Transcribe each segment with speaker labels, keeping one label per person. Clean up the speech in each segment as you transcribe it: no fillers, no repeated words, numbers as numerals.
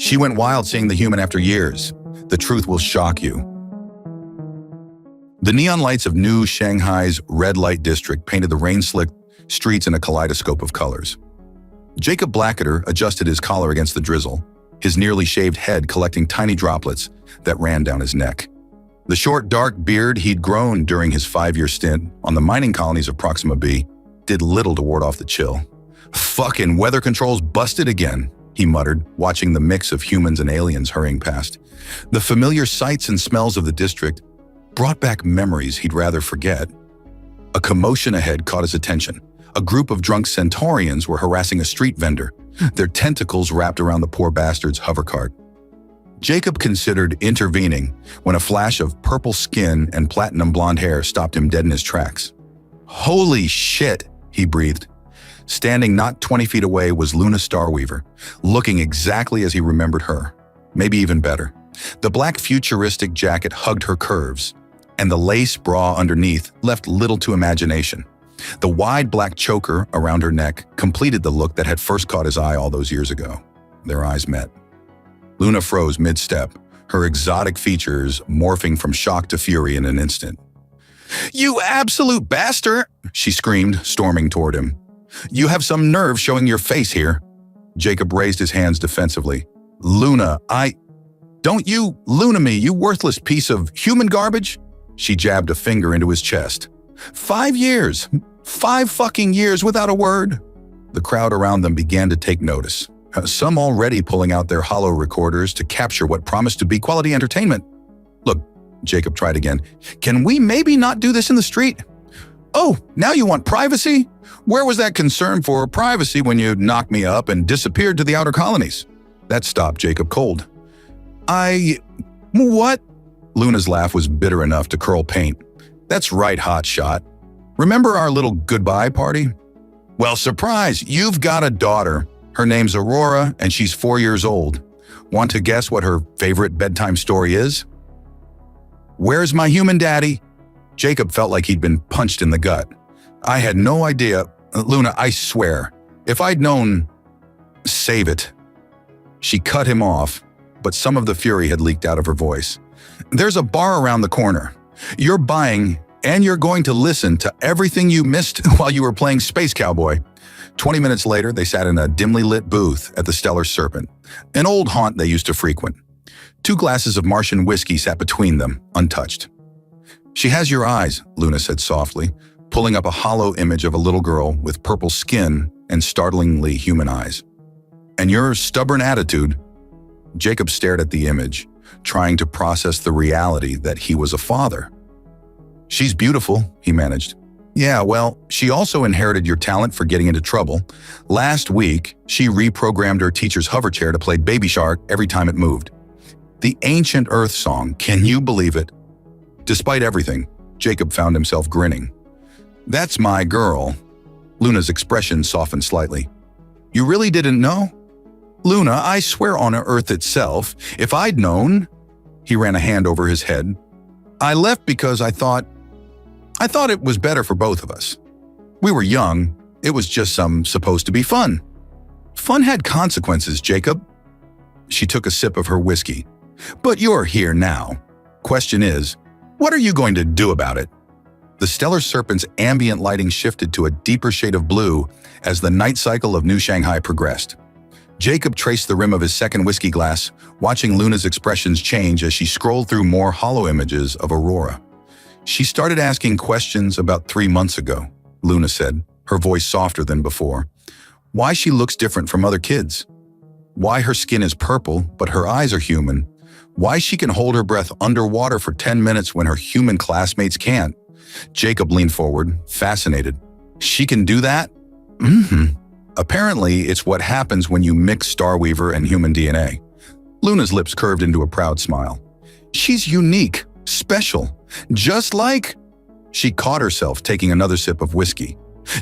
Speaker 1: She went wild seeing the human after years. The truth will shock you. The neon lights of New Shanghai's red light district painted the rain-slicked streets in a kaleidoscope of colors. Jacob Blackadder adjusted his collar against the drizzle, his nearly shaved head collecting tiny droplets that ran down his neck. The short, dark beard he'd grown during his 5-year stint on the mining colonies of Proxima B did little to ward off the chill. "Fucking weather controls busted again," he muttered, watching the mix of humans and aliens hurrying past. The familiar sights and smells of the district brought back memories he'd rather forget. A commotion ahead caught his attention. A group of drunk centaurians were harassing a street vendor, their tentacles wrapped around the poor bastard's hover cart. Jacob considered intervening when a flash of purple skin and platinum blonde hair stopped him dead in his tracks. "Holy shit," he breathed. Standing not 20 feet away was Luna Starweaver, looking exactly as he remembered her, maybe even better. The black futuristic jacket hugged her curves, and the lace bra underneath left little to imagination. The wide black choker around her neck completed the look that had first caught his eye all those years ago. Their eyes met. Luna froze mid-step, her exotic features morphing from shock to fury in an instant. "You absolute bastard!" she screamed, storming toward him. "You have some nerve showing your face here." Jacob raised his hands defensively. "Luna, Don't you Luna me, you worthless piece of human garbage!" She jabbed a finger into his chest. 5 years! 5 fucking years without a word!" The crowd around them began to take notice, some already pulling out their holo recorders to capture what promised to be quality entertainment. "Look," Jacob tried again, "can we maybe not do this in the street?" "Oh, now you want privacy? Where was that concern for privacy when you knocked me up and disappeared to the outer colonies?" That stopped Jacob cold. What?" Luna's laugh was bitter enough to curl paint. "That's right, hotshot. Remember our little goodbye party? Well, surprise, you've got a daughter. Her name's Aurora, and she's 4 years old. Want to guess what her favorite bedtime story is?" "Where's my human daddy?" Jacob felt like he'd been punched in the gut. "I had no idea. Luna, I swear, if I'd known..." "Save it." She cut him off, but some of the fury had leaked out of her voice. "There's a bar around the corner. You're buying, and you're going to listen to everything you missed while you were playing Space Cowboy." 20 minutes later, they sat in a dimly lit booth at the Stellar Serpent, an old haunt they used to frequent. 2 glasses of Martian whiskey sat between them, untouched. "She has your eyes," Luna said softly, pulling up a hollow image of a little girl with purple skin and startlingly human eyes. "And your stubborn attitude." Jacob stared at the image, trying to process the reality that he was a father. "She's beautiful," he managed. "Yeah, well, she also inherited your talent for getting into trouble. Last week, she reprogrammed her teacher's hover chair to play Baby Shark every time it moved. The ancient Earth song, can you believe it?" Despite everything, Jacob found himself grinning. "That's my girl." Luna's expression softened slightly. "You really didn't know?" "Luna, I swear on Earth itself, if I'd known..." He ran a hand over his head. "I left because I thought it was better for both of us. We were young, it was just supposed to be fun." "Fun had consequences, Jacob." She took a sip of her whiskey. "But you're here now. Question is, what are you going to do about it?" The Stellar Serpent's ambient lighting shifted to a deeper shade of blue as the night cycle of New Shanghai progressed. Jacob traced the rim of his second whiskey glass, watching Luna's expressions change as she scrolled through more hollow images of Aurora. "She started asking questions about 3 months ago," Luna said, her voice softer than before. "Why she looks different from other kids. Why her skin is purple, but her eyes are human. Why she can hold her breath underwater for 10 minutes when her human classmates can't." Jacob leaned forward, fascinated. "She can do that?" "Mm-hmm. Apparently, it's what happens when you mix Starweaver and human DNA." Luna's lips curved into a proud smile. "She's unique, special, just like..." She caught herself taking another sip of whiskey.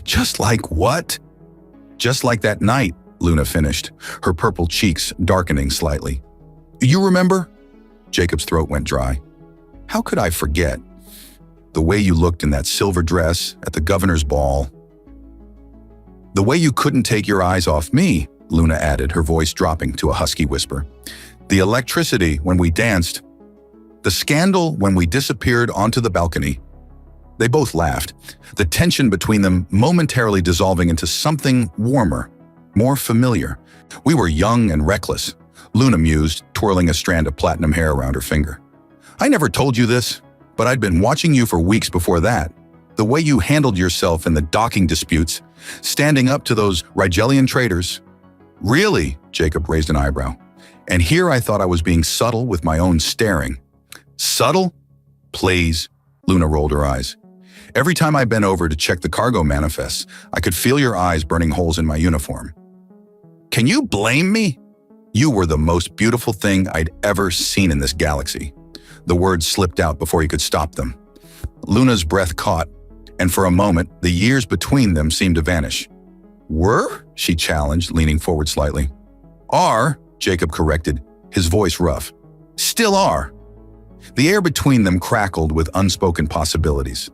Speaker 1: "Just like what?" "Just like that night," Luna finished, her purple cheeks darkening slightly. "You remember?" Jacob's throat went dry. "How could I forget? The way you looked in that silver dress at the governor's ball. The way you couldn't take your eyes off me," Luna added, her voice dropping to a husky whisper. The electricity when we danced. The scandal when we disappeared onto the balcony. They both laughed, the tension between them momentarily dissolving into something warmer, more familiar. We were young and reckless, Luna mused, twirling a strand of platinum hair around her finger. I never told you this, but I'd been watching you for weeks before that. The way you handled yourself in the docking disputes, standing up to those Rigelian traitors. Really? Jacob raised an eyebrow. And here I thought I was being subtle with my own staring. Subtle? Please. Luna rolled her eyes. Every time I bent over to check the cargo manifests, I could feel your eyes burning holes in my uniform. Can you blame me? You were the most beautiful thing I'd ever seen in this galaxy. The words slipped out before he could stop them. Luna's breath caught, and for a moment, the years between them seemed to vanish. Were? She challenged, leaning forward slightly. Are, Jacob corrected, his voice rough. Still are. The air between them crackled with unspoken possibilities.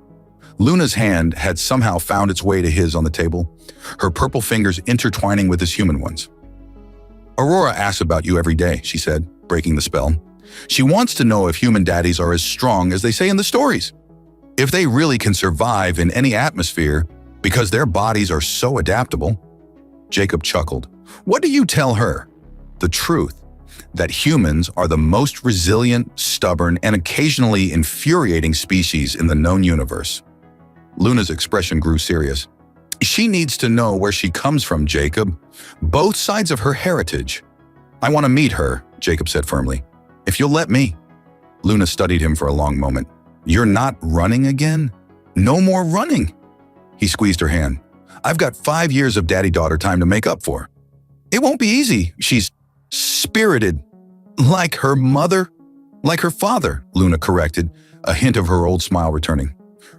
Speaker 1: Luna's hand had somehow found its way to his on the table, her purple fingers intertwining with his human ones. Aurora asks about you every day, she said, breaking the spell. She wants to know if human daddies are as strong as they say in the stories. If they really can survive in any atmosphere because their bodies are so adaptable. Jacob chuckled. What do you tell her? The truth, that humans are the most resilient, stubborn, and occasionally infuriating species in the known universe. Luna's expression grew serious. She needs to know where she comes from, Jacob. Both sides of her heritage. I want to meet her, Jacob said firmly. If you'll let me. Luna studied him for a long moment. You're not running again? No more running. He squeezed her hand. I've got 5 years of daddy-daughter time to make up for. It won't be easy. She's spirited. Like her mother? Like her father, Luna corrected, a hint of her old smile returning.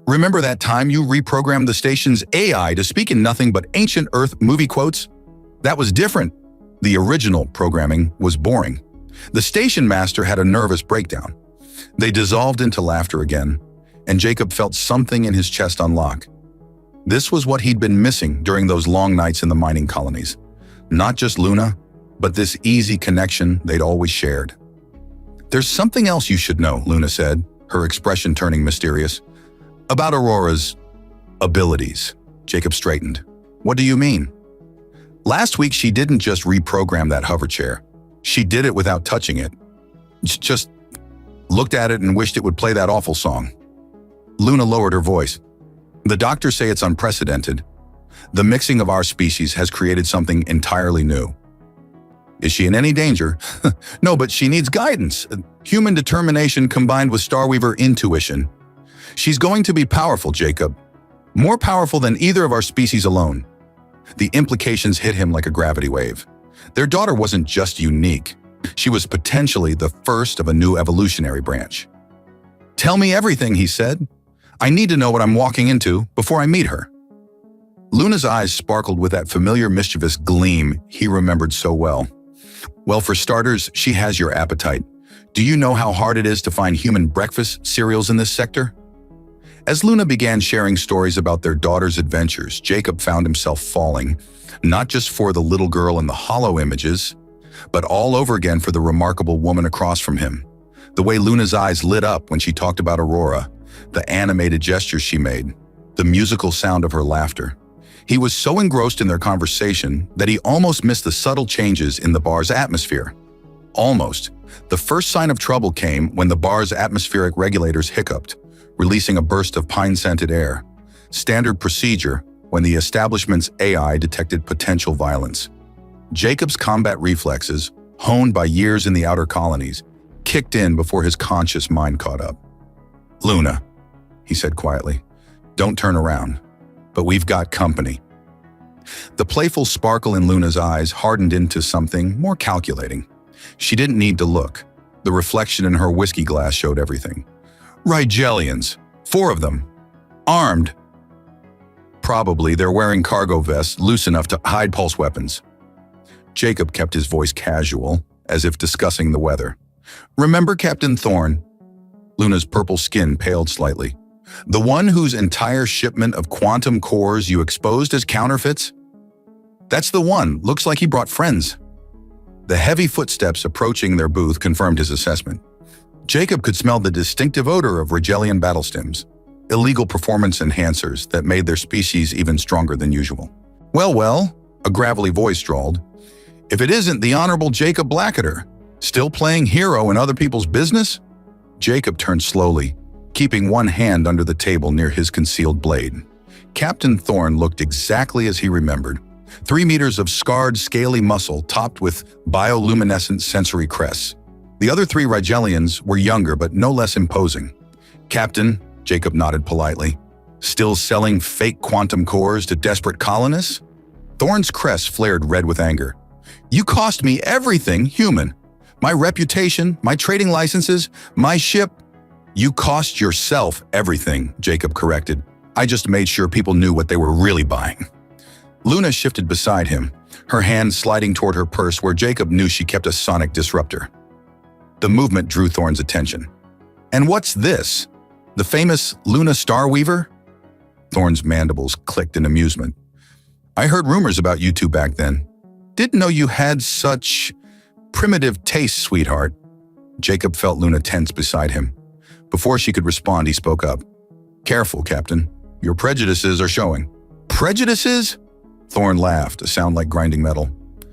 Speaker 1: Remember that time you reprogrammed the station's AI to speak in nothing but ancient Earth movie quotes? That was different. The original programming was boring. The station master had a nervous breakdown. They dissolved into laughter again, and Jacob felt something in his chest unlock. This was what he'd been missing during those long nights in the mining colonies. Not just Luna, but this easy connection they'd always shared. There's something else you should know, Luna said, her expression turning mysterious. About Aurora's abilities. Jacob straightened. What do you mean? Last week she didn't just reprogram that hover chair. She did it without touching it. Just looked at it and wished it would play that awful song. Luna lowered her voice. The doctors say it's unprecedented. The mixing of our species has created something entirely new. Is she in any danger? No, but she needs guidance. Human determination combined with Starweaver intuition. She's going to be powerful, Jacob. More powerful than either of our species alone. The implications hit him like a gravity wave. Their daughter wasn't just unique. She was potentially the first of a new evolutionary branch. Tell me everything, he said. I need to know what I'm walking into before I meet her. Luna's eyes sparkled with that familiar mischievous gleam he remembered so well. Well, for starters, she has your appetite. Do you know how hard it is to find human breakfast cereals in this sector? As Luna began sharing stories about their daughter's adventures, Jacob found himself falling, not just for the little girl in the hollow images, but all over again for the remarkable woman across from him. The way Luna's eyes lit up when she talked about Aurora, the animated gestures she made, the musical sound of her laughter. He was so engrossed in their conversation that he almost missed the subtle changes in the bar's atmosphere. Almost. The first sign of trouble came when the bar's atmospheric regulators hiccuped, releasing a burst of pine-scented air. Standard procedure when the establishment's AI detected potential violence. Jacob's combat reflexes, honed by years in the outer colonies, kicked in before his conscious mind caught up. Luna, he said quietly, don't turn around, but we've got company. The playful sparkle in Luna's eyes hardened into something more calculating. She didn't need to look. The reflection in her whiskey glass showed everything. Rigelians, 4 of them, armed. Probably they're wearing cargo vests loose enough to hide pulse weapons. Jacob kept his voice casual, as if discussing the weather. Remember Captain Thorne? Luna's purple skin paled slightly. The one whose entire shipment of quantum cores you exposed as counterfeits? That's the one. Looks like he brought friends. The heavy footsteps approaching their booth confirmed his assessment. Jacob could smell the distinctive odor of Rigelian battle stims, illegal performance enhancers that made their species even stronger than usual. Well, a gravelly voice drawled. If it isn't the Honorable Jacob Blackadder, still playing hero in other people's business? Jacob turned slowly, keeping one hand under the table near his concealed blade. Captain Thorn looked exactly as he remembered. 3 meters of scarred, scaly muscle topped with bioluminescent sensory crests. The other 3 Rigelians were younger but no less imposing. Captain, Jacob nodded politely. Still selling fake quantum cores to desperate colonists? Thorn's crest flared red with anger. You cost me everything human. My reputation, my trading licenses, my ship. You cost yourself everything, Jacob corrected. I just made sure people knew what they were really buying. Luna shifted beside him, her hand sliding toward her purse where Jacob knew she kept a sonic disruptor. The movement drew Thorn's attention. And what's this? The famous Luna Starweaver? Thorn's mandibles clicked in amusement. I heard rumors about you two back then. Didn't know you had such primitive tastes, sweetheart. Jacob felt Luna tense beside him. Before she could respond, he spoke up. Careful, Captain. Your prejudices are showing. Prejudices? Thorn laughed, a sound like grinding metal.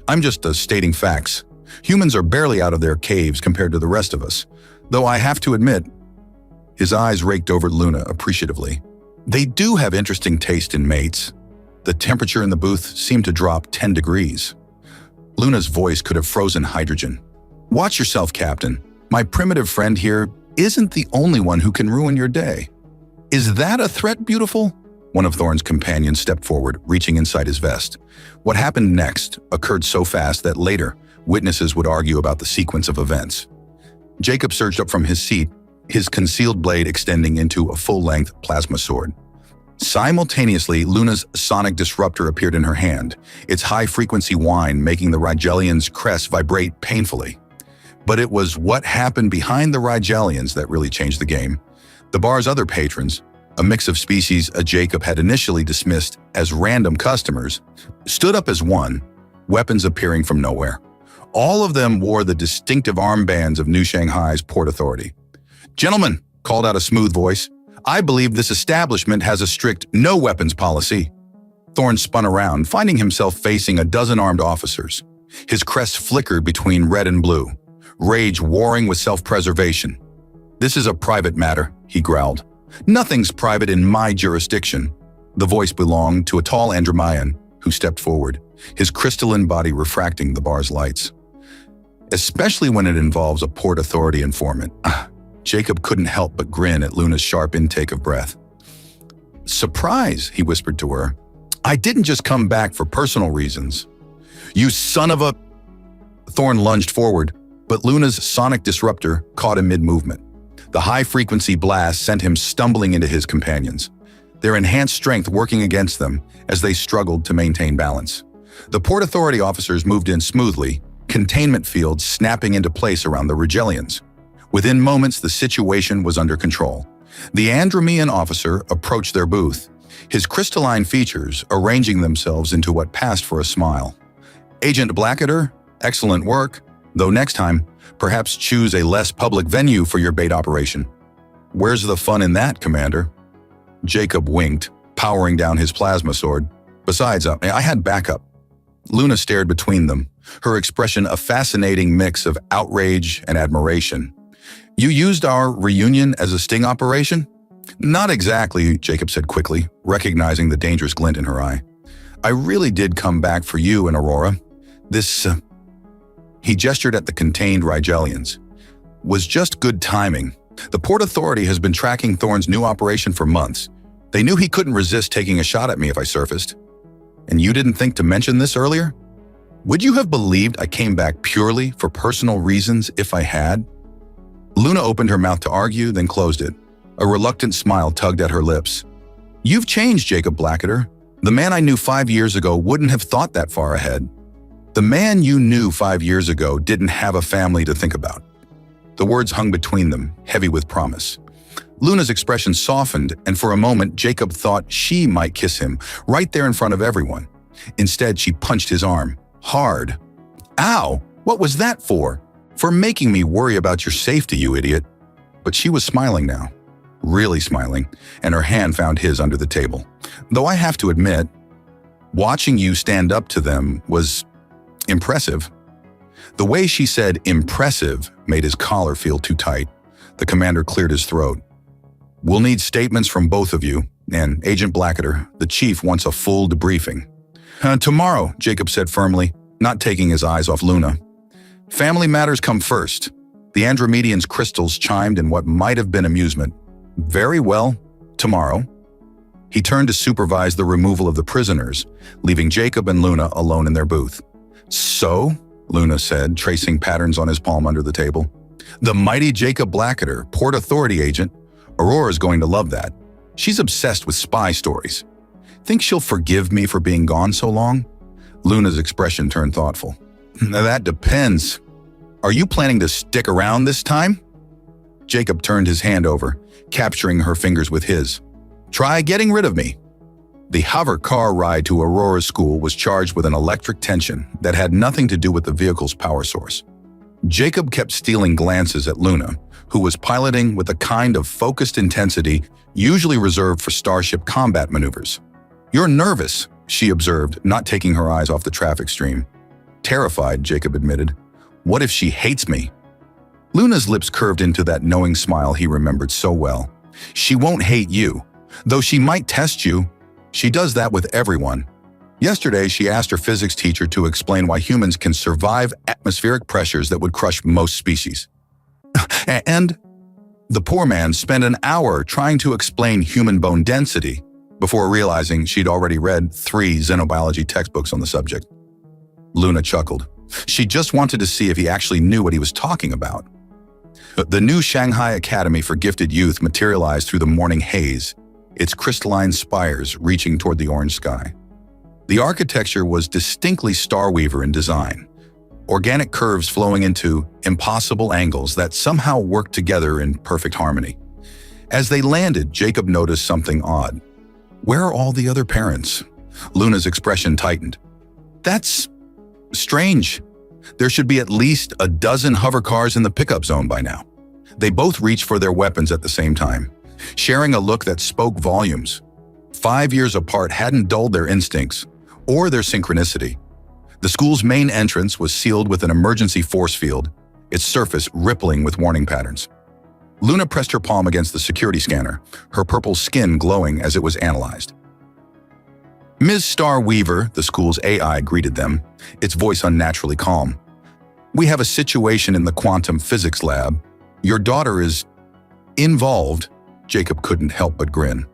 Speaker 1: I'm just stating facts. Humans are barely out of their caves compared to the rest of us. Though I have to admit, his eyes raked over Luna appreciatively. They do have interesting taste in mates. The temperature in the booth seemed to drop 10 degrees. Luna's voice could have frozen hydrogen. Watch yourself, Captain. My primitive friend here isn't the only one who can ruin your day. Is that a threat, beautiful? One of Thorn's companions stepped forward, reaching inside his vest. What happened next occurred so fast that later, witnesses would argue about the sequence of events. Jacob surged up from his seat, his concealed blade extending into a full-length plasma sword. Simultaneously, Luna's sonic disruptor appeared in her hand, its high-frequency whine making the Rigelian's crest vibrate painfully. But it was what happened behind the Rigelians that really changed the game. The bar's other patrons, a mix of species Jacob had initially dismissed as random customers, stood up as one, weapons appearing from nowhere. All of them wore the distinctive armbands of New Shanghai's Port Authority. Gentlemen, called out a smooth voice, I believe this establishment has a strict no-weapons policy. Thorn spun around, finding himself facing a dozen armed officers. His crest flickered between red and blue, rage warring with self-preservation. This is a private matter, he growled. Nothing's private in my jurisdiction. The voice belonged to a tall Andromaean who stepped forward, his crystalline body refracting the bar's lights. Especially when it involves a Port Authority informant. Jacob couldn't help but grin at Luna's sharp intake of breath. Surprise, he whispered to her. I didn't just come back for personal reasons. You son of a... Thorn lunged forward, but Luna's sonic disruptor caught him mid-movement. The high-frequency blast sent him stumbling into his companions, their enhanced strength working against them as they struggled to maintain balance. The Port Authority officers moved in smoothly, containment fields snapping into place around the Rigelians. Within moments, the situation was under control. The Andromean officer approached their booth, his crystalline features arranging themselves into what passed for a smile. Agent Blackadder, excellent work, though next time, perhaps choose a less public venue for your bait operation. Where's the fun in that, Commander? Jacob winked, powering down his plasma sword. Besides, I had backup. Luna stared between them, her expression a fascinating mix of outrage and admiration. You used our reunion as a sting operation? Not exactly, Jacob said quickly, recognizing the dangerous glint in her eye. I really did come back for you and Aurora. This, he gestured at the contained Rigelians, was just good timing. The Port Authority has been tracking Thorn's new operation for months. They knew he couldn't resist taking a shot at me if I surfaced. And you didn't think to mention this earlier? Would you have believed I came back purely for personal reasons if I had? Luna opened her mouth to argue, then closed it. A reluctant smile tugged at her lips. You've changed, Jacob Blackadder. The man I knew 5 years ago wouldn't have thought that far ahead. The man you knew 5 years ago didn't have a family to think about. The words hung between them, heavy with promise. Luna's expression softened, and for a moment, Jacob thought she might kiss him, right there in front of everyone. Instead, she punched his arm. Hard. Ow! What was that for? For making me worry about your safety, you idiot. But she was smiling now. Really smiling, and her hand found his under the table. Though I have to admit, watching you stand up to them was impressive. The way she said impressive made his collar feel too tight. The commander cleared his throat. We'll need statements from both of you, and Agent Blackadder, the chief, wants a full debriefing. Tomorrow, Jacob said firmly, not taking his eyes off Luna. Family matters come first. The Andromedian's crystals chimed in what might have been amusement. Very well, tomorrow. He turned to supervise the removal of the prisoners, leaving Jacob and Luna alone in their booth. So, Luna said, tracing patterns on his palm under the table. The mighty Jacob Blackadder, Port Authority agent. Aurora's going to love that. She's obsessed with spy stories. Think she'll forgive me for being gone so long? Luna's expression turned thoughtful. That depends. Are you planning to stick around this time? Jacob turned his hand over, capturing her fingers with his. Try getting rid of me. The hover car ride to Aurora's school was charged with an electric tension that had nothing to do with the vehicle's power source. Jacob kept stealing glances at Luna, who was piloting with a kind of focused intensity usually reserved for starship combat maneuvers. You're nervous, she observed, not taking her eyes off the traffic stream. Terrified, Jacob admitted. What if she hates me? Luna's lips curved into that knowing smile he remembered so well. She won't hate you, though she might test you. She does that with everyone. Yesterday, she asked her physics teacher to explain why humans can survive atmospheric pressures that would crush most species. And the poor man spent an hour trying to explain human bone density before realizing she'd already read 3 xenobiology textbooks on the subject. Luna chuckled. She just wanted to see if he actually knew what he was talking about. The new Shanghai Academy for Gifted Youth materialized through the morning haze, its crystalline spires reaching toward the orange sky. The architecture was distinctly Starweaver in design, organic curves flowing into impossible angles that somehow worked together in perfect harmony. As they landed, Jacob noticed something odd. Where are all the other parents? Luna's expression tightened. That's strange. There should be at least a dozen hover cars in the pickup zone by now. They both reached for their weapons at the same time, sharing a look that spoke volumes. 5 years apart hadn't dulled their instincts or their synchronicity. The school's main entrance was sealed with an emergency force field, its surface rippling with warning patterns. Luna pressed her palm against the security scanner, her purple skin glowing as it was analyzed. Ms. Starweaver, the school's AI, greeted them, its voice unnaturally calm. We have a situation in the quantum physics lab. Your daughter is involved, Jacob couldn't help but grin,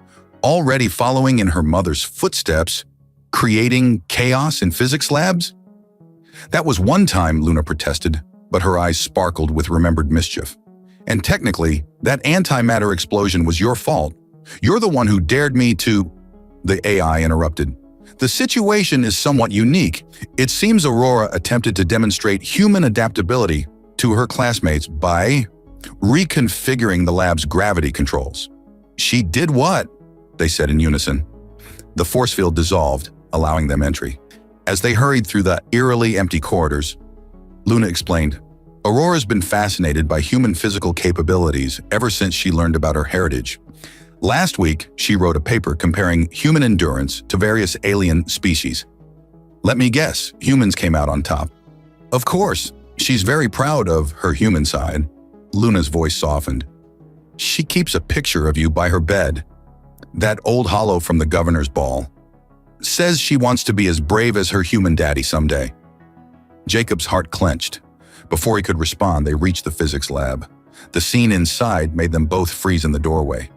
Speaker 1: already following in her mother's footsteps, creating chaos in physics labs? That was one time, Luna protested, but her eyes sparkled with remembered mischief. And technically, that antimatter explosion was your fault. You're the one who dared me to… The AI interrupted. The situation is somewhat unique. It seems Aurora attempted to demonstrate human adaptability to her classmates by reconfiguring the lab's gravity controls. She did what? They said in unison. The force field dissolved, allowing them entry. As they hurried through the eerily empty corridors, Luna explained, Aurora's been fascinated by human physical capabilities ever since she learned about her heritage. Last week, she wrote a paper comparing human endurance to various alien species. Let me guess, humans came out on top. Of course, she's very proud of her human side. Luna's voice softened. She keeps a picture of you by her bed. That old hollow from the governor's ball. Says she wants to be as brave as her human daddy someday. Jacob's heart clenched. Before he could respond, they reached the physics lab. The scene inside made them both freeze in the doorway.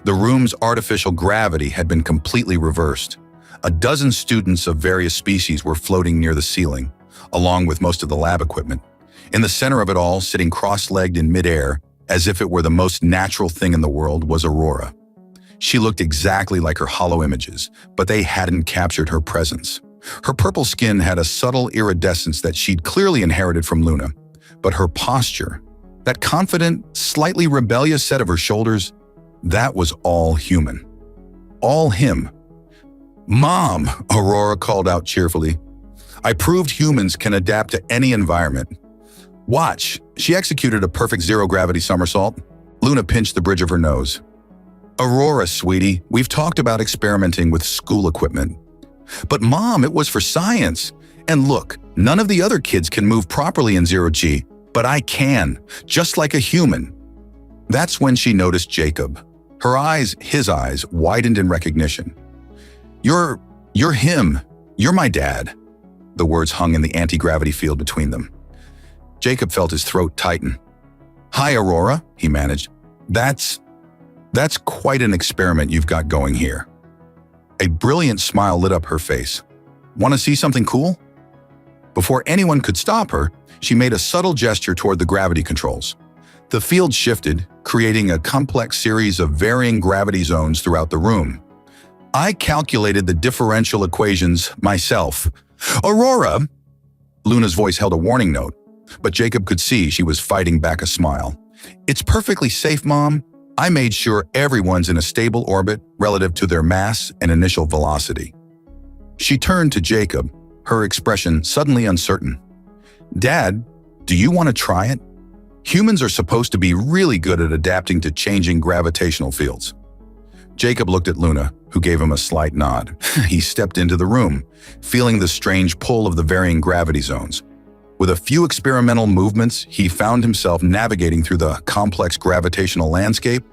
Speaker 1: The room's artificial gravity had been completely reversed. A dozen students of various species were floating near the ceiling, along with most of the lab equipment. In the center of it all, sitting cross-legged in midair, as if it were the most natural thing in the world, was Aurora. She looked exactly like her hollow images, but they hadn't captured her presence. Her purple skin had a subtle iridescence that she'd clearly inherited from Luna, but her posture, that confident, slightly rebellious set of her shoulders, that was all human. All him. "Mom," Aurora called out cheerfully. "I proved humans can adapt to any environment. Watch." She executed a perfect zero-gravity somersault. Luna pinched the bridge of her nose. "Aurora, sweetie, we've talked about experimenting with school equipment. But Mom, it was for science. And look, none of the other kids can move properly in zero-G, but I can, just like a human." That's when she noticed Jacob. His eyes, widened in recognition. You're him. You're my dad." The words hung in the anti-gravity field between them. Jacob felt his throat tighten. "Hi, Aurora," he managed. That's quite an experiment you've got going here." A brilliant smile lit up her face. "Want to see something cool?" Before anyone could stop her, she made a subtle gesture toward the gravity controls. The field shifted, creating a complex series of varying gravity zones throughout the room. "I calculated the differential equations myself." "Aurora!" Luna's voice held a warning note, but Jacob could see she was fighting back a smile. "It's perfectly safe, Mom. I made sure everyone's in a stable orbit relative to their mass and initial velocity." She turned to Jacob, her expression suddenly uncertain. "Dad, do you want to try it? Humans are supposed to be really good at adapting to changing gravitational fields." Jacob looked at Luna, who gave him a slight nod. He stepped into the room, feeling the strange pull of the varying gravity zones. With a few experimental movements, he found himself navigating through the complex gravitational landscape,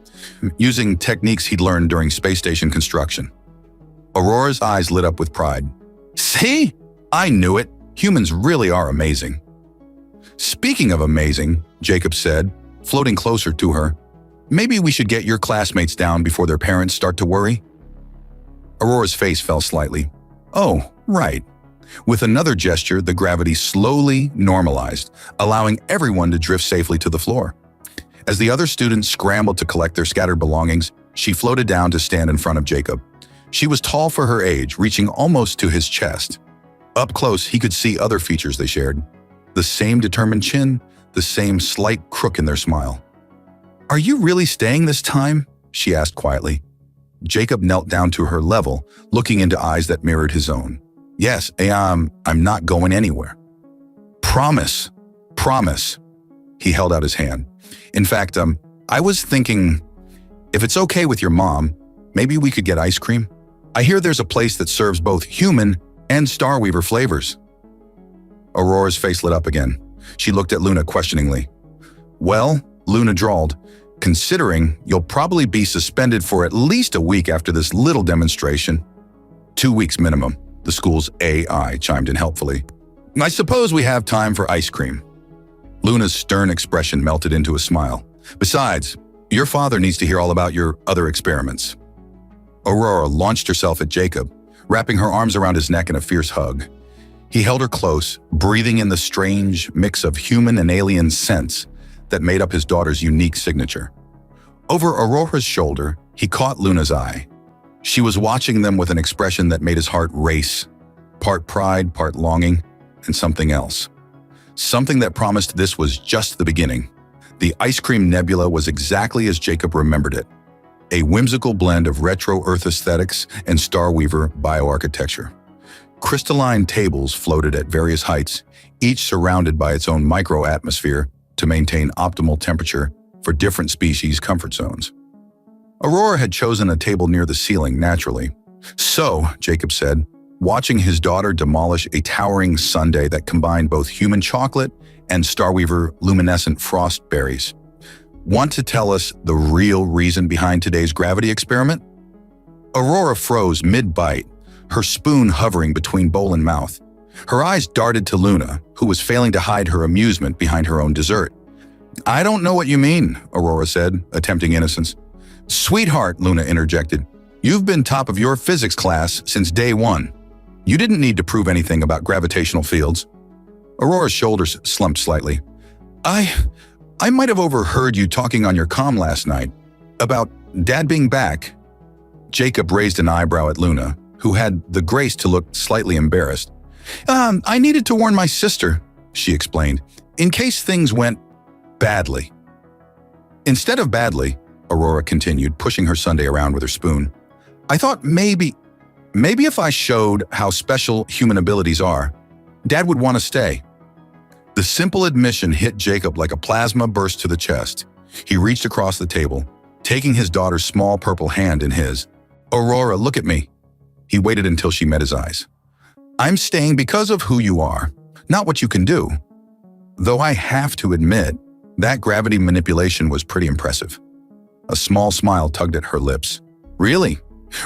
Speaker 1: using techniques he'd learned during space station construction. Aurora's eyes lit up with pride. "See? I knew it. Humans really are amazing." "Speaking of amazing," Jacob said, floating closer to her, "maybe we should get your classmates down before their parents start to worry." Aurora's face fell slightly. "Oh, right." With another gesture, the gravity slowly normalized, allowing everyone to drift safely to the floor. As the other students scrambled to collect their scattered belongings, she floated down to stand in front of Jacob. She was tall for her age, reaching almost to his chest. Up close, he could see other features they shared. The same determined chin, the same slight crook in their smile. "Are you really staying this time?" she asked quietly. Jacob knelt down to her level, looking into eyes that mirrored his own. "Yes, I'm not going anywhere." "Promise. Promise." He held out his hand. "In fact, I was thinking, if it's okay with your mom, maybe we could get ice cream? I hear there's a place that serves both human and Starweaver flavors." Aurora's face lit up again. She looked at Luna questioningly. "Well," Luna drawled, "considering you'll probably be suspended for at least a week after this little demonstration." 2 weeks minimum, the school's AI chimed in helpfully. "I suppose we have time for ice cream." Luna's stern expression melted into a smile. "Besides, your father needs to hear all about your other experiments." Aurora launched herself at Jacob, wrapping her arms around his neck in a fierce hug. He held her close, breathing in the strange mix of human and alien scents that made up his daughter's unique signature. Over Aurora's shoulder, he caught Luna's eye. She was watching them with an expression that made his heart race, part pride, part longing, and something else. Something that promised this was just the beginning. The ice cream nebula was exactly as Jacob remembered it, a whimsical blend of retro Earth aesthetics and Starweaver bioarchitecture. Crystalline tables floated at various heights, each surrounded by its own microatmosphere to maintain optimal temperature for different species' comfort zones. Aurora had chosen a table near the ceiling naturally. "So," Jacob said, watching his daughter demolish a towering sundae that combined both human chocolate and Starweaver luminescent frost berries. "Want to tell us the real reason behind today's gravity experiment?" Aurora froze mid-bite, her spoon hovering between bowl and mouth. Her eyes darted to Luna, who was failing to hide her amusement behind her own dessert. "I don't know what you mean," Aurora said, attempting innocence. "Sweetheart," Luna interjected, "you've been top of your physics class since day one. You didn't need to prove anything about gravitational fields." Aurora's shoulders slumped slightly. I might have overheard you talking on your comm last night about Dad being back." Jacob raised an eyebrow at Luna, who had the grace to look slightly embarrassed. I needed to warn my sister," she explained, "in case things went badly." "Instead of badly," Aurora continued, pushing her sundae around with her spoon, "I thought maybe..." Maybe if I showed how special human abilities are, Dad would want to stay. The simple admission hit Jacob like a plasma burst to the chest. He reached across the table, taking his daughter's small purple hand in his. "Aurora, look at me." He waited until she met his eyes. "I'm staying because of who you are, not what you can do." Though I have to admit, that gravity manipulation was pretty impressive. A small smile tugged at her lips. "Really?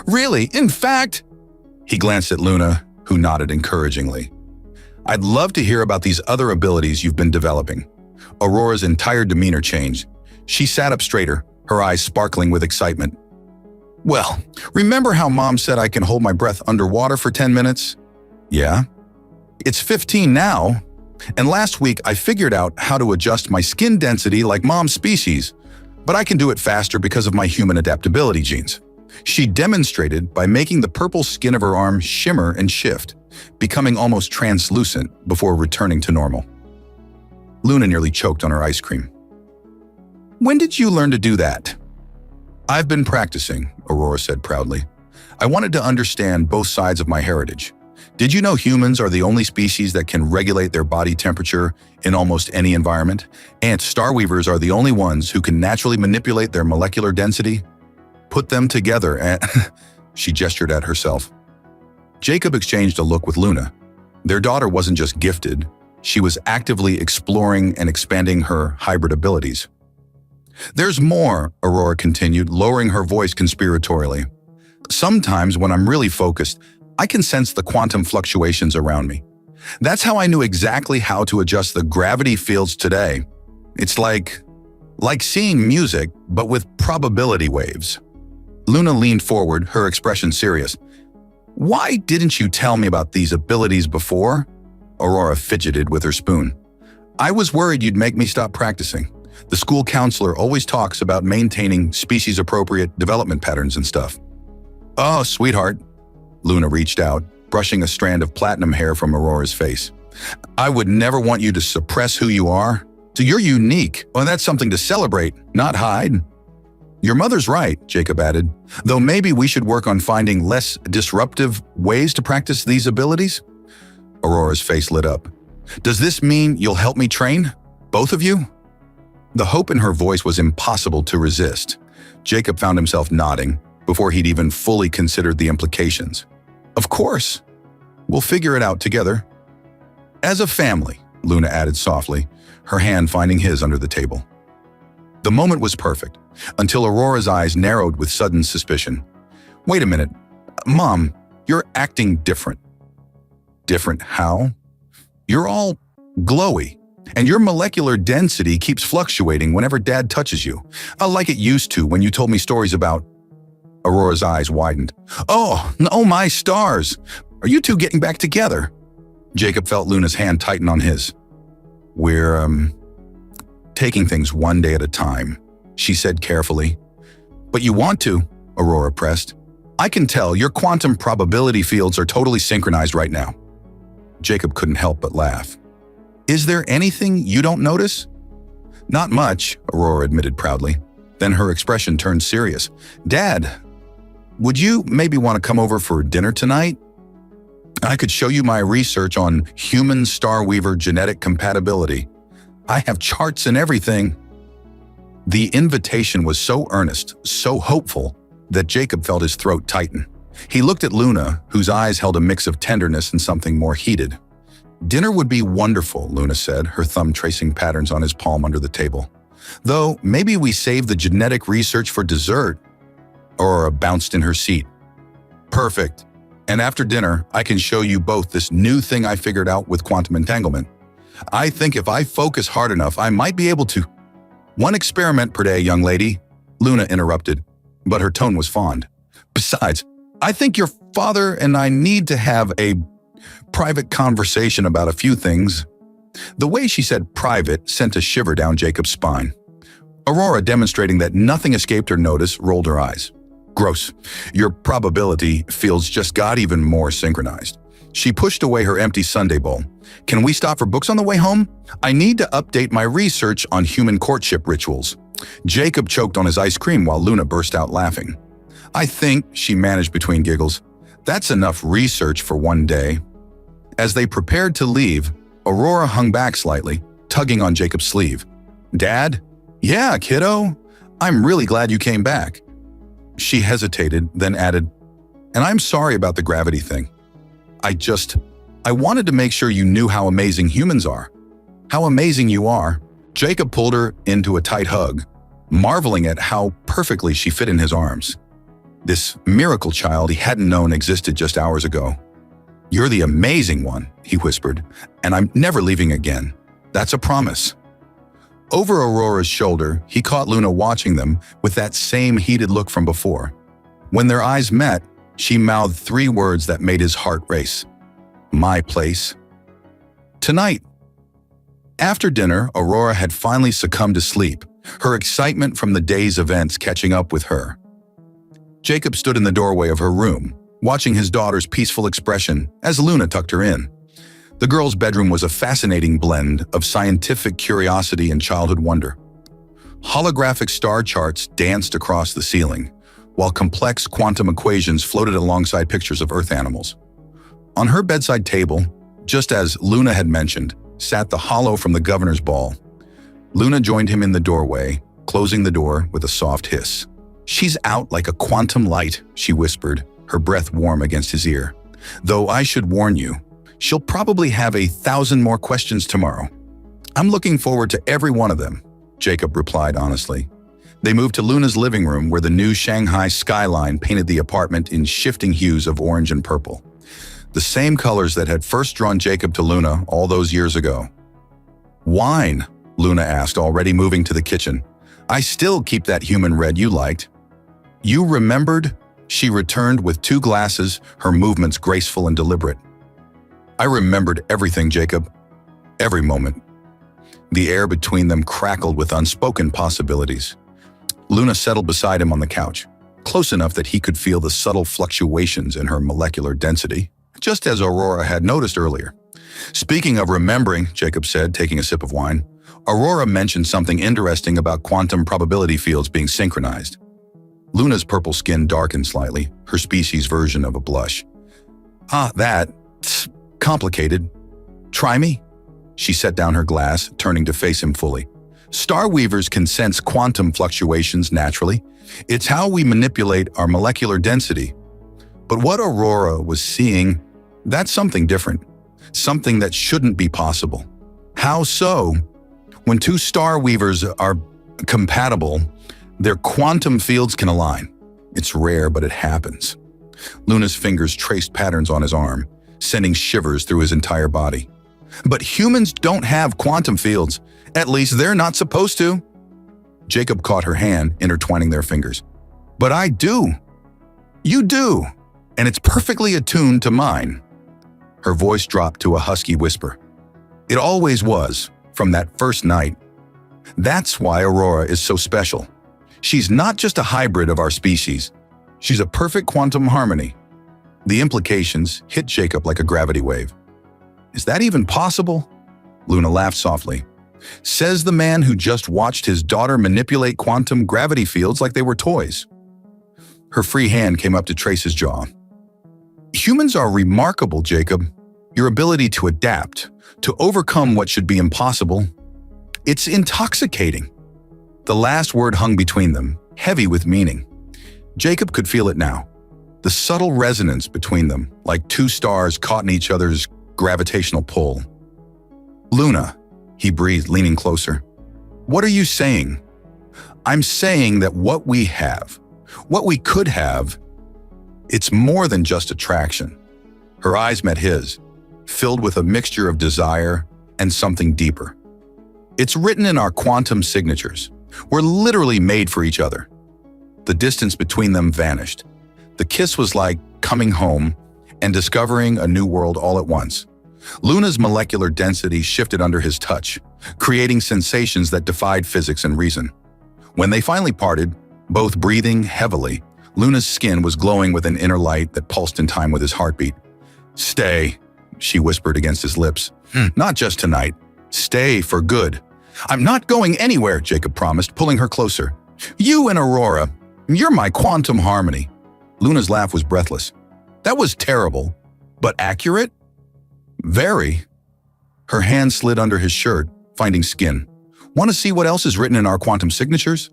Speaker 1: Really? In fact?" He glanced at Luna, who nodded encouragingly. "I'd love to hear about these other abilities you've been developing." Aurora's entire demeanor changed. She sat up straighter, her eyes sparkling with excitement. "Well, remember how Mom said I can hold my breath underwater for 10 minutes? Yeah? It's 15 now. And last week I figured out how to adjust my skin density like Mom's species, but I can do it faster because of my human adaptability genes." She demonstrated by making the purple skin of her arm shimmer and shift, becoming almost translucent before returning to normal. Luna nearly choked on her ice cream. "When did you learn to do that?" "I've been practicing," Aurora said proudly. "I wanted to understand both sides of my heritage. Did you know humans are the only species that can regulate their body temperature in almost any environment? And starweavers are the only ones who can naturally manipulate their molecular density? Put them together and..." She gestured at herself. Jacob exchanged a look with Luna. Their daughter wasn't just gifted, she was actively exploring and expanding her hybrid abilities. "There's more," Aurora continued, lowering her voice conspiratorially. "Sometimes when I'm really focused, I can sense the quantum fluctuations around me. That's how I knew exactly how to adjust the gravity fields today. It's like seeing music, but with probability waves." Luna leaned forward, her expression serious. "Why didn't you tell me about these abilities before?" Aurora fidgeted with her spoon. "I was worried you'd make me stop practicing. The school counselor always talks about maintaining species-appropriate development patterns and stuff." "Oh, sweetheart." Luna reached out, brushing a strand of platinum hair from Aurora's face. "I would never want you to suppress who you are. So you're unique. Well, that's something to celebrate, not hide." "Your mother's right," Jacob added, "though maybe we should work on finding less disruptive ways to practice these abilities." Aurora's face lit up. "Does this mean you'll help me train? Both of you?" The hope in her voice was impossible to resist. Jacob found himself nodding before he'd even fully considered the implications. "Of course. We'll figure it out together." "As a family," Luna added softly, her hand finding his under the table. The moment was perfect, until Aurora's eyes narrowed with sudden suspicion. "Wait a minute. Mom, you're acting different." "Different how?" "You're all glowy, and your molecular density keeps fluctuating whenever Dad touches you, like it used to when you told me stories about..." Aurora's eyes widened. "Oh, my stars! Are you two getting back together?" Jacob felt Luna's hand tighten on his. We're taking things one day at a time," she said carefully. "But you want to," Aurora pressed. "I can tell your quantum probability fields are totally synchronized right now." Jacob couldn't help but laugh. "Is there anything you don't notice?" "Not much," Aurora admitted proudly. Then her expression turned serious. "Dad, would you maybe want to come over for dinner tonight? I could show you my research on human starweaver genetic compatibility. I have charts and everything." The invitation was so earnest, so hopeful, that Jacob felt his throat tighten. He looked at Luna, whose eyes held a mix of tenderness and something more heated. "Dinner would be wonderful," Luna said, her thumb tracing patterns on his palm under the table. "Though maybe we save the genetic research for dessert." Aurora bounced in her seat. "Perfect. And after dinner, I can show you both this new thing I figured out with quantum entanglement. I think if I focus hard enough, I might be able to..." "One experiment per day, young lady," Luna interrupted, but her tone was fond. "Besides, I think your father and I need to have a private conversation about a few things." The way she said private sent a shiver down Jacob's spine. Aurora, demonstrating that nothing escaped her notice, rolled her eyes. "Gross. Your probability fields just got even more synchronized." She pushed away her empty sundae bowl. "Can we stop for books on the way home? I need to update my research on human courtship rituals." Jacob choked on his ice cream while Luna burst out laughing. "I think," she managed between giggles, That's enough research for one day. As they prepared to leave, Aurora hung back slightly, tugging on Jacob's sleeve. Dad? Yeah, kiddo. I'm really glad you came back. She hesitated, then added, and I'm sorry about the gravity thing. I wanted to make sure you knew how amazing humans are. How amazing you are. Jacob pulled her into a tight hug, marveling at how perfectly she fit in his arms. This miracle child he hadn't known existed just hours ago. You're the amazing one, he whispered, and I'm never leaving again. That's a promise. Over Aurora's shoulder, he caught Luna watching them with that same heated look from before. When their eyes met, she mouthed 3 words that made his heart race. My place. Tonight. After dinner, Aurora had finally succumbed to sleep, her excitement from the day's events catching up with her. Jacob stood in the doorway of her room, watching his daughter's peaceful expression as Luna tucked her in. The girl's bedroom was a fascinating blend of scientific curiosity and childhood wonder. Holographic star charts danced across the ceiling, while complex quantum equations floated alongside pictures of Earth animals. On her bedside table, just as Luna had mentioned, sat the hollow from the governor's ball. Luna joined him in the doorway, closing the door with a soft hiss. She's out like a quantum light, she whispered, her breath warm against his ear. Though I should warn you, she'll probably have 1,000 more questions tomorrow. I'm looking forward to every one of them, Jacob replied honestly. They moved to Luna's living room where the new Shanghai skyline painted the apartment in shifting hues of orange and purple. The same colors that had first drawn Jacob to Luna all those years ago. Wine, Luna asked, already moving to the kitchen. I still keep that human red you liked. You remembered? She returned with 2 glasses, her movements graceful and deliberate. I remembered everything, Jacob. Every moment. The air between them crackled with unspoken possibilities. Luna settled beside him on the couch, close enough that he could feel the subtle fluctuations in her molecular density, just as Aurora had noticed earlier. Speaking of remembering, Jacob said, taking a sip of wine, Aurora mentioned something interesting about quantum probability fields being synchronized. Luna's purple skin darkened slightly, her species' version of a blush. That's complicated. Try me? She set down her glass, turning to face him fully. Star weavers can sense quantum fluctuations naturally. It's how we manipulate our molecular density. But what Aurora was seeing, that's something different. Something that shouldn't be possible. How so? When 2 star weavers are compatible, their quantum fields can align. It's rare, but it happens. Luna's fingers traced patterns on his arm, sending shivers through his entire body. But humans don't have quantum fields. At least they're not supposed to. Jacob caught her hand, intertwining their fingers. But I do. You do. And it's perfectly attuned to mine. Her voice dropped to a husky whisper. It always was, from that first night. That's why Aurora is so special. She's not just a hybrid of our species. She's a perfect quantum harmony. The implications hit Jacob like a gravity wave. Is that even possible? Luna laughed softly. Says the man who just watched his daughter manipulate quantum gravity fields like they were toys. Her free hand came up to trace his jaw. Humans are remarkable, Jacob. Your ability to adapt, to overcome what should be impossible. It's intoxicating. The last word hung between them, heavy with meaning. Jacob could feel it now. The subtle resonance between them, like 2 stars caught in each other's gravitational pull. Luna, he breathed, leaning closer. What are you saying? I'm saying that what we have, what we could have, it's more than just attraction. Her eyes met his, filled with a mixture of desire and something deeper. It's written in our quantum signatures. We're literally made for each other. The distance between them vanished. The kiss was like coming home and discovering a new world all at once. Luna's molecular density shifted under his touch, creating sensations that defied physics and reason. When they finally parted, both breathing heavily, Luna's skin was glowing with an inner light that pulsed in time with his heartbeat. Stay, she whispered against his lips. Not just tonight. Stay for good. I'm not going anywhere, Jacob promised, pulling her closer. You and Aurora, you're my quantum harmony. Luna's laugh was breathless. That was terrible. But accurate? Very. Her hand slid under his shirt, finding skin. Want to see what else is written in our quantum signatures?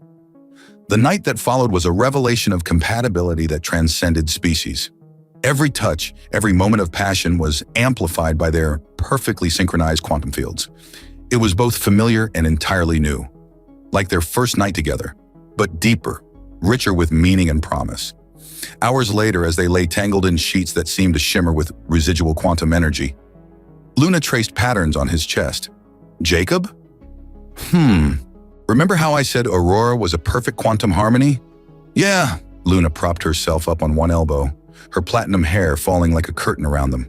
Speaker 1: The night that followed was a revelation of compatibility that transcended species. Every touch, every moment of passion was amplified by their perfectly synchronized quantum fields. It was both familiar and entirely new, like their first night together, but deeper, richer with meaning and promise. Hours later, as they lay tangled in sheets that seemed to shimmer with residual quantum energy, Luna traced patterns on his chest. Jacob? Remember how I said Aurora was a perfect quantum harmony? Yeah, Luna propped herself up on one elbow, her platinum hair falling like a curtain around them.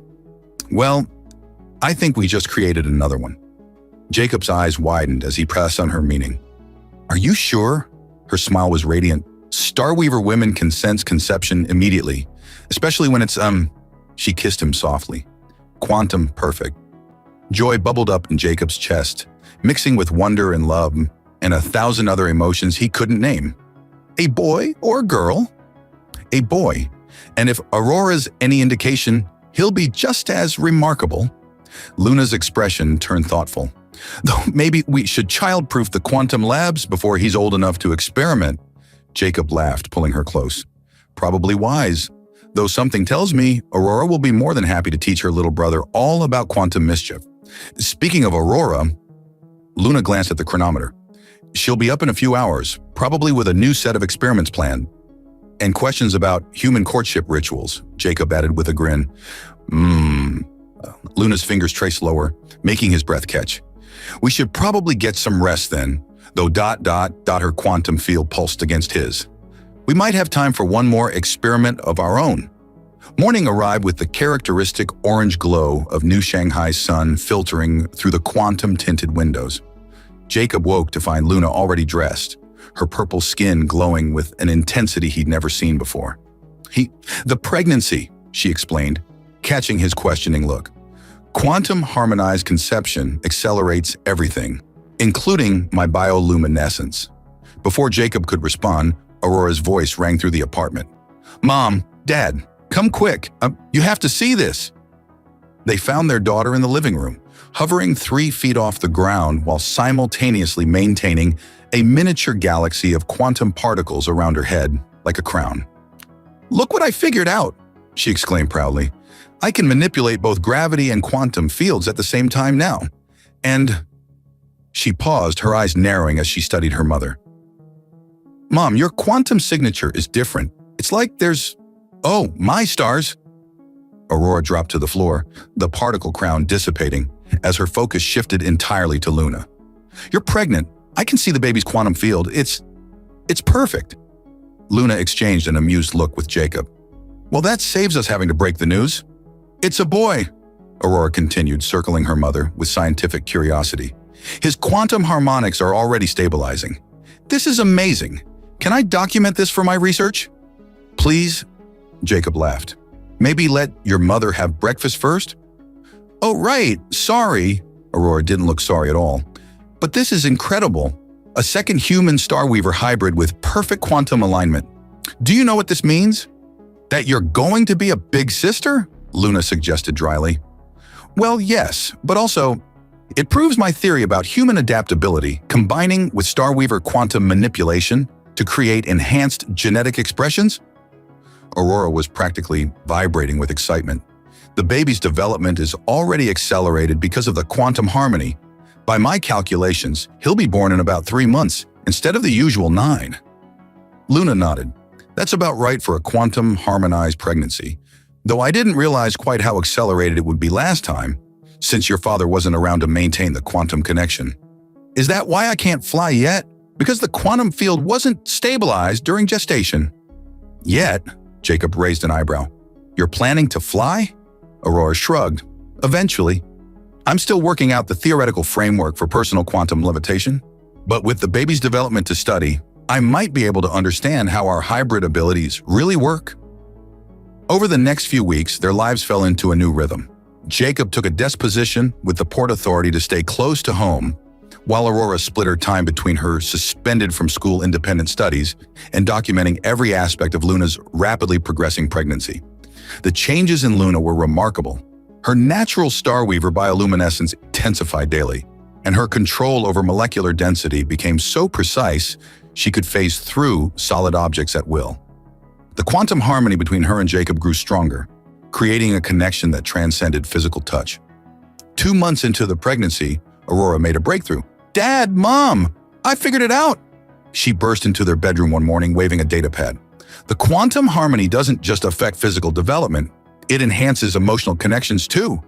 Speaker 1: Well, I think we just created another one. Jacob's eyes widened as he pressed on her meaning. Are you sure? Her smile was radiant. Starweaver women can sense conception immediately, especially when it's, She kissed him softly. Quantum perfect. Joy bubbled up in Jacob's chest, mixing with wonder and love and 1,000 other emotions he couldn't name. A boy or a girl? A boy. And if Aurora's any indication, he'll be just as remarkable. Luna's expression turned thoughtful. Though maybe we should child-proof the quantum labs before he's old enough to experiment. Jacob laughed, pulling her close. Probably wise, though something tells me Aurora will be more than happy to teach her little brother all about quantum mischief. Speaking of Aurora, Luna glanced at the chronometer. She'll be up in a few hours, probably with a new set of experiments planned. And questions about human courtship rituals, Jacob added with a grin. Luna's fingers traced lower, making his breath catch. We should probably get some rest then, though ... her quantum field pulsed against his. We might have time for one more experiment of our own. Morning arrived with the characteristic orange glow of New Shanghai's sun filtering through the quantum-tinted windows. Jacob woke to find Luna already dressed, her purple skin glowing with an intensity he'd never seen before. The pregnancy, she explained, catching his questioning look. Quantum harmonized conception accelerates everything, including my bioluminescence. Before Jacob could respond, Aurora's voice rang through the apartment. Mom, Dad, come quick. You have to see this. They found their daughter in the living room, hovering 3 feet off the ground while simultaneously maintaining a miniature galaxy of quantum particles around her head, like a crown. Look what I figured out, she exclaimed proudly. I can manipulate both gravity and quantum fields at the same time now. And she paused, her eyes narrowing as she studied her mother. Mom, your quantum signature is different. It's like there's... Oh, my stars! Aurora dropped to the floor, the particle crown dissipating, as her focus shifted entirely to Luna. You're pregnant. I can see the baby's quantum field. It's perfect. Luna exchanged an amused look with Jacob. Well, that saves us having to break the news. It's a boy, Aurora continued, circling her mother with scientific curiosity. His quantum harmonics are already stabilizing. This is amazing. Can I document this for my research? Please, Jacob laughed. Maybe let your mother have breakfast first? Oh, right. Sorry. Aurora didn't look sorry at all. But this is incredible. A second human Starweaver hybrid with perfect quantum alignment. Do you know what this means? That you're going to be a big sister? Luna suggested dryly. Well, yes, but also, it proves my theory about human adaptability combining with Starweaver quantum manipulation to create enhanced genetic expressions. Aurora was practically vibrating with excitement. The baby's development is already accelerated because of the quantum harmony. By my calculations, he'll be born in about 3 months instead of the usual 9. Luna nodded. That's about right for a quantum harmonized pregnancy, though I didn't realize quite how accelerated it would be last time, since your father wasn't around to maintain the quantum connection. Is that why I can't fly yet? Because the quantum field wasn't stabilized during gestation. Yet, Jacob raised an eyebrow. You're planning to fly? Aurora shrugged. Eventually. I'm still working out the theoretical framework for personal quantum levitation, but with the baby's development to study, I might be able to understand how our hybrid abilities really work. Over the next few weeks, their lives fell into a new rhythm. Jacob took a desk position with the Port Authority to stay close to home, while Aurora split her time between her suspended from school independent studies and documenting every aspect of Luna's rapidly progressing pregnancy. The changes in Luna were remarkable. Her natural starweaver bioluminescence intensified daily, and her control over molecular density became so precise she could phase through solid objects at will. The quantum harmony between her and Jacob grew stronger, creating a connection that transcended physical touch. 2 months into the pregnancy, Aurora made a breakthrough. "Dad, Mom, I figured it out!" She burst into their bedroom one morning waving a datapad. The quantum harmony doesn't just affect physical development, it enhances emotional connections too.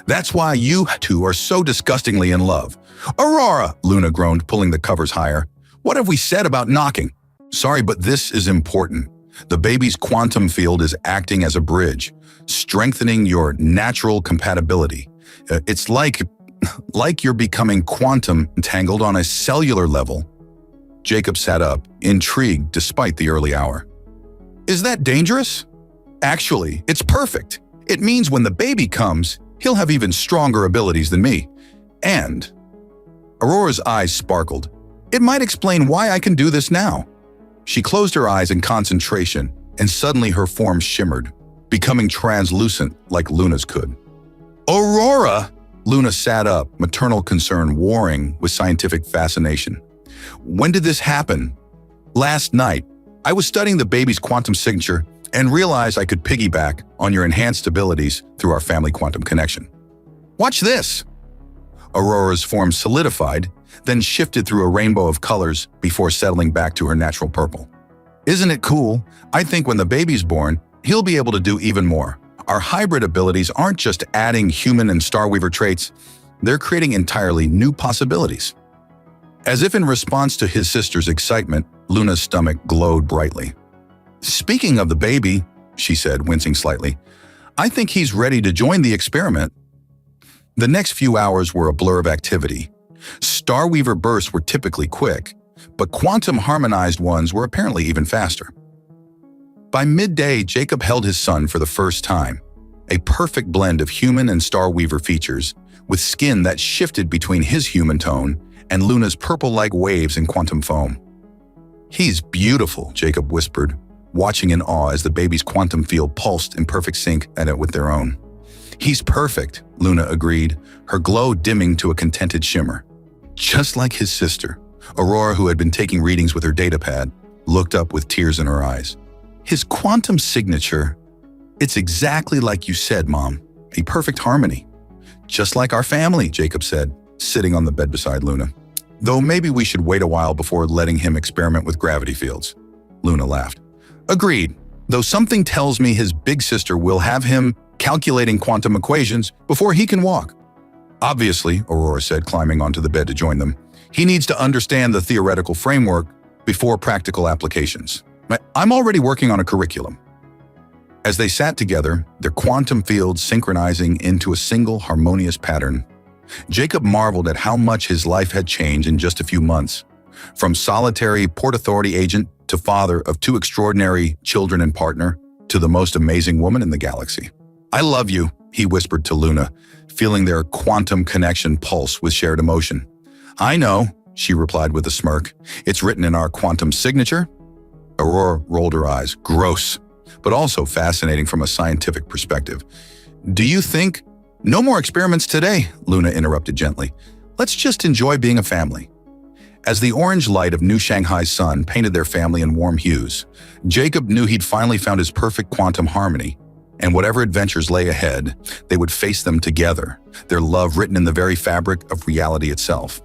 Speaker 1: That's why you two are so disgustingly in love. "Aurora," Luna groaned, pulling the covers higher. "What have we said about knocking?" "Sorry, but this is important. The baby's quantum field is acting as a bridge, strengthening your natural compatibility. It's like you're becoming quantum entangled on a cellular level." Jacob sat up, intrigued despite the early hour. "Is that dangerous?" "Actually, it's perfect. It means when the baby comes, he'll have even stronger abilities than me. And..." Aurora's eyes sparkled. "It might explain why I can do this now." She closed her eyes in concentration, and suddenly her form shimmered, becoming translucent like Luna's could. "Aurora!" Luna sat up, maternal concern warring with scientific fascination. "When did this happen?" "Last night. I was studying the baby's quantum signature and realized I could piggyback on your enhanced abilities through our family quantum connection." "Watch this!" Aurora's form solidified, then shifted through a rainbow of colors before settling back to her natural purple. "Isn't it cool? I think when the baby's born, he'll be able to do even more. Our hybrid abilities aren't just adding human and starweaver traits, they're creating entirely new possibilities." As if in response to his sister's excitement, Luna's stomach glowed brightly. "Speaking of the baby," she said, wincing slightly, "I think he's ready to join the experiment." The next few hours were a blur of activity. Starweaver bursts were typically quick, but quantum harmonized ones were apparently even faster. By midday, Jacob held his son for the first time, a perfect blend of human and starweaver features, with skin that shifted between his human tone and Luna's purple-like waves in quantum foam. "He's beautiful," Jacob whispered, watching in awe as the baby's quantum field pulsed in perfect sync with their own. "He's perfect," Luna agreed, her glow dimming to a contented shimmer. Just like his sister, Aurora, who had been taking readings with her datapad, looked up with tears in her eyes. "His quantum signature, it's exactly like you said, Mom, a perfect harmony." "Just like our family," Jacob said, sitting on the bed beside Luna. "Though maybe we should wait a while before letting him experiment with gravity fields." Luna laughed. "Agreed, though something tells me his big sister will have him calculating quantum equations before he can walk." "Obviously," Aurora said, climbing onto the bed to join them, "he needs to understand the theoretical framework before practical applications. I'm already working on a curriculum." As they sat together, their quantum fields synchronizing into a single harmonious pattern, Jacob marveled at how much his life had changed in just a few months. From solitary Port Authority agent to father of 2 extraordinary children and partner to the most amazing woman in the galaxy. "I love you," he whispered to Luna, feeling their quantum connection pulse with shared emotion. "I know," she replied with a smirk. "It's written in our quantum signature." Aurora rolled her eyes. Gross, but also fascinating from a scientific perspective. "Do you think—" "No more experiments today," Luna interrupted gently. "Let's just enjoy being a family." As the orange light of New Shanghai's sun painted their family in warm hues, Jacob knew he'd finally found his perfect quantum harmony, and whatever adventures lay ahead, they would face them together, their love written in the very fabric of reality itself.